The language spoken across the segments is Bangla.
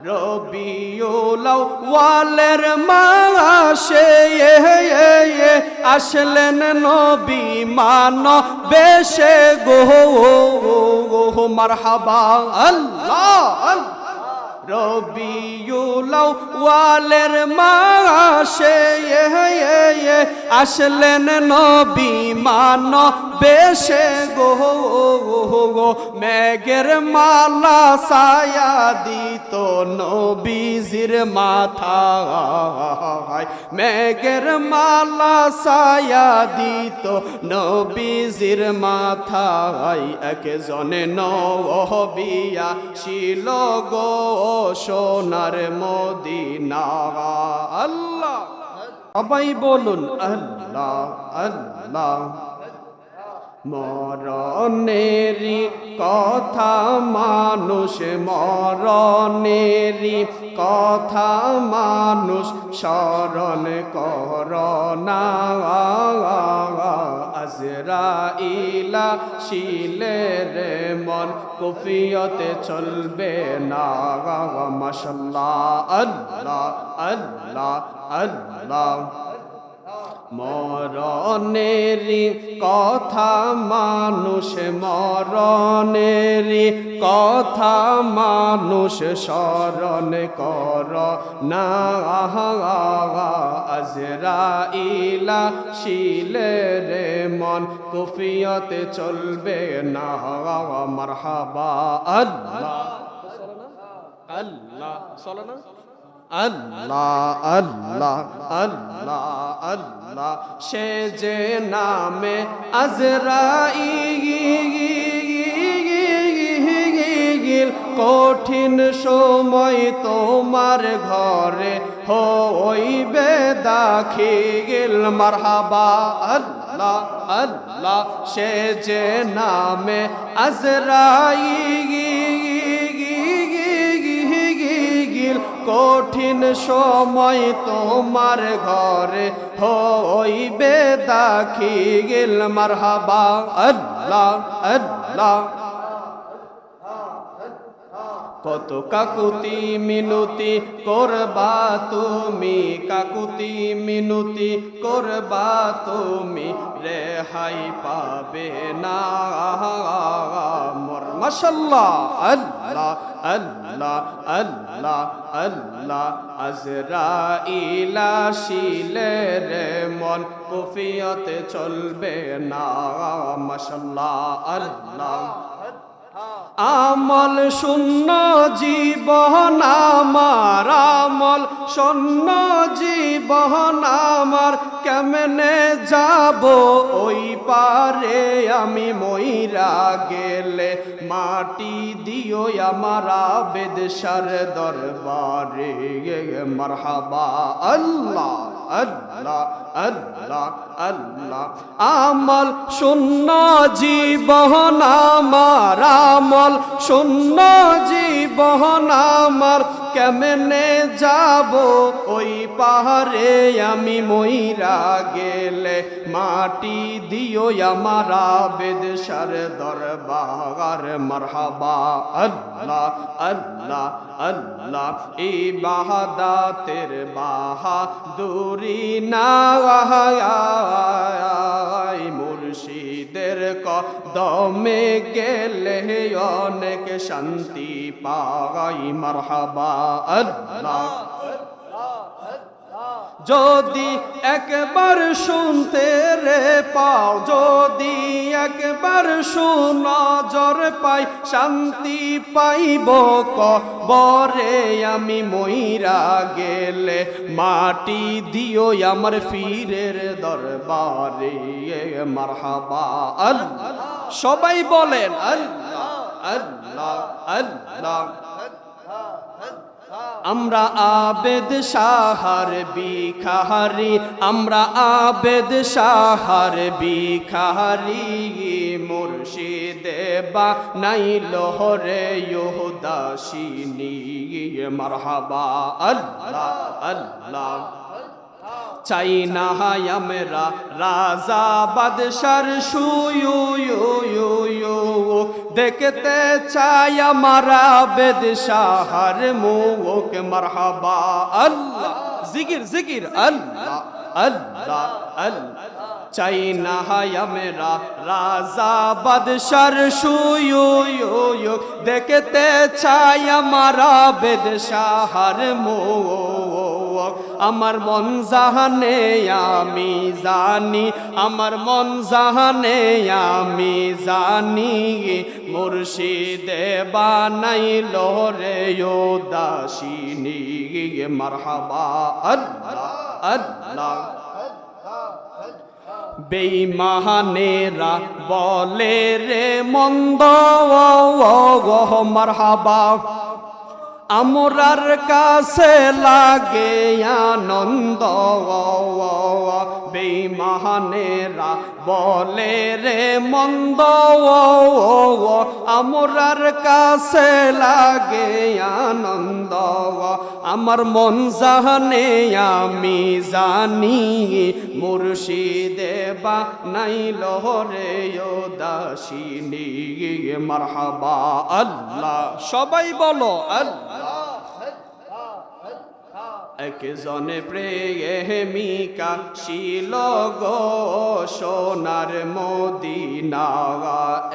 রবিউল আউয়ালের মাসে আসলেন নবী মানবেশে গো মারহাবা আল্লাহ রবিউল আউয়ালের মাসে আসলেন নবী মানবেশে গো মেঘের মালা ছায়া দিত নবীজির মাথায় মেঘের মালা ছায়া দিত নবীজির মাথায় একজনে নবিয়া ছিল গো সোনার মদিনা আল্লাহ সবাই বলুন আল্লাহ আল্লাহ মরণেরি কথা মানুষ মরণেরি কথা মানুষ স্মরণ করনা আজরাইলা শিলের মন কুফিয়তে চলবে না মাশাআল্লাহ আল্লাহ আল্লাহ আল্লাহ মরণেরি কথা মানুষ মরণেরি কথা মানুষ স্মরণ কর না আজরাইলা শিলের মন কুফিয়তে চলবে না মারহাবা আল্লাহ আল্লাহ চলো না আল্লাহ আল্লাহ আল্লাহ আল্লাহ সে যে নামে আজরাইল কঠিন সময় তোমার ঘরে হইবে দাখিল মারহাবা আল্লাহ আল্লাহ সে যে নামে আজরাইল কঠিন সময় তোমার ঘরে হইবে দাখিল মারহাবা আল্লাহ আল্লাহ কত কাকুতি মিনতি করবা তুমি কাকুতি মিনতি করবা তুমি রেহাই পাবে না মাশাআল্লাহ আল্লাহ আল্লাহ আল্লাহ আল্লাহ আজরাইলা শিলের মন কুফিয়তে চলবে না মাশাআল্লাহ আল্লাহ আমল শূন্য জীবন আমার আমল শূন্য জীবন আমার কেমনে যাব ওই পারে আমি মইরা গেলে মাটি দিও আমার আবেদশার দরবারে মারহাবা আল্লাহ আল্লাহ আল্লাহ আল্লাহ আমল শূন্য জীবন আমার আমল শূন্য জীবন আমার কেমনে যাব ওই পাহাড়ে আমি মইরা গেলে মাটি দিও আমার আবেদশার দরবার মারহাবা আল্লাহ আল্লাহ আল্লাহ ইবাদতের বাহাদুরি না মুর্শিদের কদমে গেলে অনেক শান্তি পাই মারহাবা আল্লাহ যদি একবার শুনতে রে পাও যদি একবার নজর পাই শান্তি পাইব কবরে আমি মইরা গেলে মাটি দিও আমার পীরের দরবারে মারহাবা আল্লাহ সবাই বলেন আল্লাহ আল্লাহ আল্লাহ আমরা আবেদ শাহর বিখারি আমরা আবেদ শাহর বিখারি মুর্শিদে বানাইল রে ইহুদাসিনী মারহাবা আল্লাহ আল্লাহ চাই না আমরা রাজা বাদশার শুয়ু দেখতে চাই আমার আবেদ শাহর মুখ মারহাবা আল্লাহ জিকির জিকির আল্লাহ আল্লাহ আল্লাহ চাই না আমরা রাজা বাদশার শুয়ু দেখতে চাই আমার আবেদ শাহর মুখ আমার মন জাহানে আমি জানি আমার মন জাহানে আমি জানি মুর্শিদে বানাইল রে দাসিনী মারহাবা আল্লাহ আল্লাহ বেঈমানেরা বলে রে মন্দ মারহাবা আমরার কাছে লাগে আনন্দ বেঈমানেরা বলে রে মন্দ আমরার কাছে লাগে আনন্দ আমার মন জানে আমি জানি মুর্শিদে বানাইল রে দাসিনী মারহাবা আল্লাহ সবাই বলো আল্লাহ একজনে প্রেমিকা ছিল গো সোনার মদিনা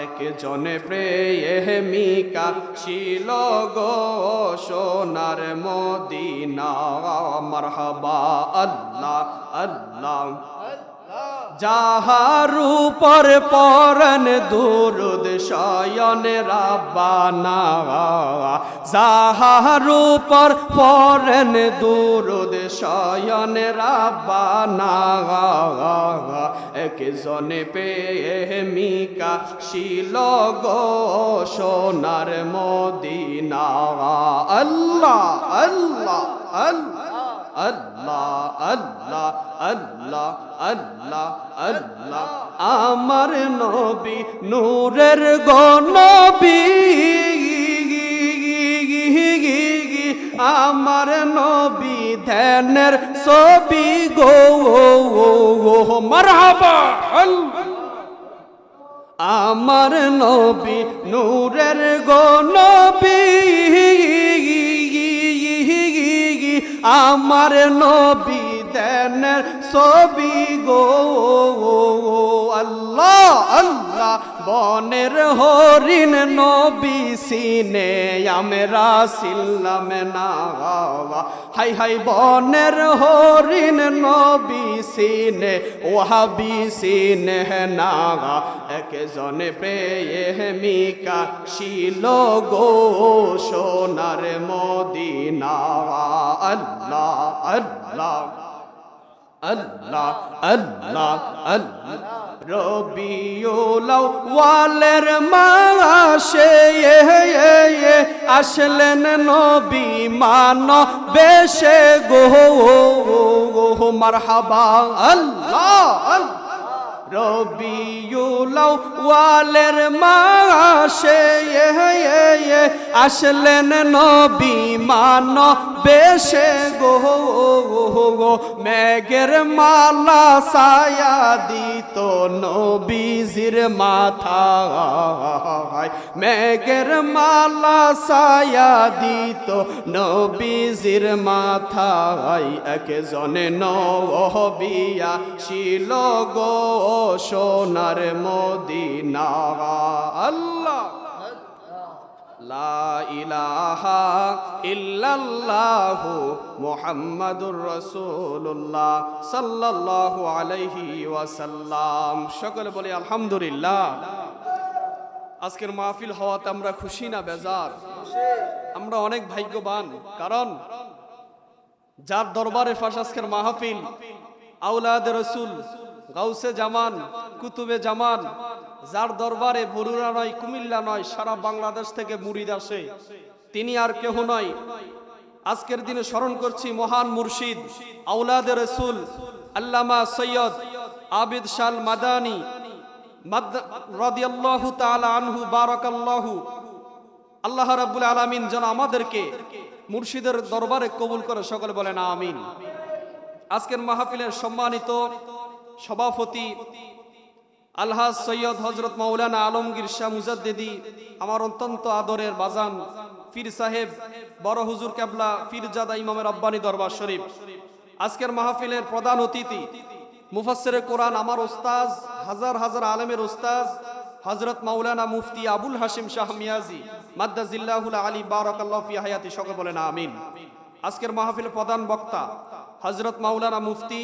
একজনে প্রেমিকা ছিল গো সোনার মদিনা মারহাবা আল্লাহ আল্লাহ যাহার উপর পরন দুরুদ শয়ন রাব্বানা যাহার উপর পরন দুরুদ শয়ন রাব্বানা একজনে প্রেমিকা ছিল গো সোনার মদিনা আল্লাহ আল্লাহ আল্লাহ আল্লাহ আল্লাহ আল্লাহ আল্লাহ আল্লাহ আমার নবী নূরের গো নবী আমার নবী ধ্যানের ছবি গো মারহাবা আমার নবী নূরের গো নবী আমার নবী দেনের ছবি গো আল্লাহ আল্লাহ বনের হরিণ নবী সিনে আমরা ছিলাম না হাই হাই বনের হরিণ নবী সিনে ওহাবি সিনে না একজনে প্রেমিকা ছিল গো সোনার মদিনা আল্লাহ আল্লাহ আল্লাহ আল্লাহ আল্লাহ রবিউল আউয়ালের মাসে আসলেন নবী মানবেশে গো মারহাবা আল্লাহ আল্লাহ রবিউল আউয়ালের মাসে আসলেন নবী মানবেশে গো মেঘের মালা ছায়া দিত নবীজির মাথায় মেঘের মালা ছায়া দিত নবীজির মাথায় একজনে নবিয়া ছিল গো সোনার মদিনা আল্লাহ লা ইলাহা ইল্লাল্লাহু মুহাম্মাদুর রাসূলুল্লাহ সাল্লাল্লাহু আলাইহি ওয়াসাল্লাম সকলে বলি আলহামদুলিল্লাহ আজকের মাহফিল হওয়াতে আমরা খুশি না বেজার আমরা অনেক ভাগ্যবান কারণ যার দরবারে ফাঁস আজকের মাহফিল আওলাদ রাসূল গাউসে জামান কুতুবে জামান যার দরবারে বরুড়া নয় কুমিল্লা নয় সারা বাংলাদেশ থেকে মুরিদ আসে তিনি আর কেহ নয় আজকের দিনে স্মরণ করছি মহান মুর্শিদ আওলাদে রাসূল আল্লামা সৈয়দ আবিদ শাল মাদানী রাদিয়াল্লাহু তাআলা আনহু বারাকাল্লাহু আল্লাহ রাব্বুল আলামিন যেন আমাদেরকে মুর্শিদের দরবারে কবুল করে সকলে বলেন আমিন আজকের মাহফিলের সম্মানিত সভাপতি আলহাজ সৈয়দ হজরত মাওলানা আলমগীর শাহ মুজাদ্দেদি, আমার অত্যন্ত আদরের বাজান পীর সাহেব বড় হুজুর কেবলা পীরজাদা ইমামের রব্বানী দরবার শরীফ, আজকের মাহফিলের প্রধান অতিথি মুফাসসিরে কোরআন, আমার উস্তাজ, হাজার হাজার আলেমের উস্তাজ হযরত মাওলানা মুফতি আবুল হাশিম শাহ মিয়াজি মাদ্দাজিল্লাহুল আলী বারাকাল্লাহু ফি হায়াতি, সকলে বলেন আমিন। আজকের মাহফিলের প্রধান বক্তা হযরত মাওলানা মুফতি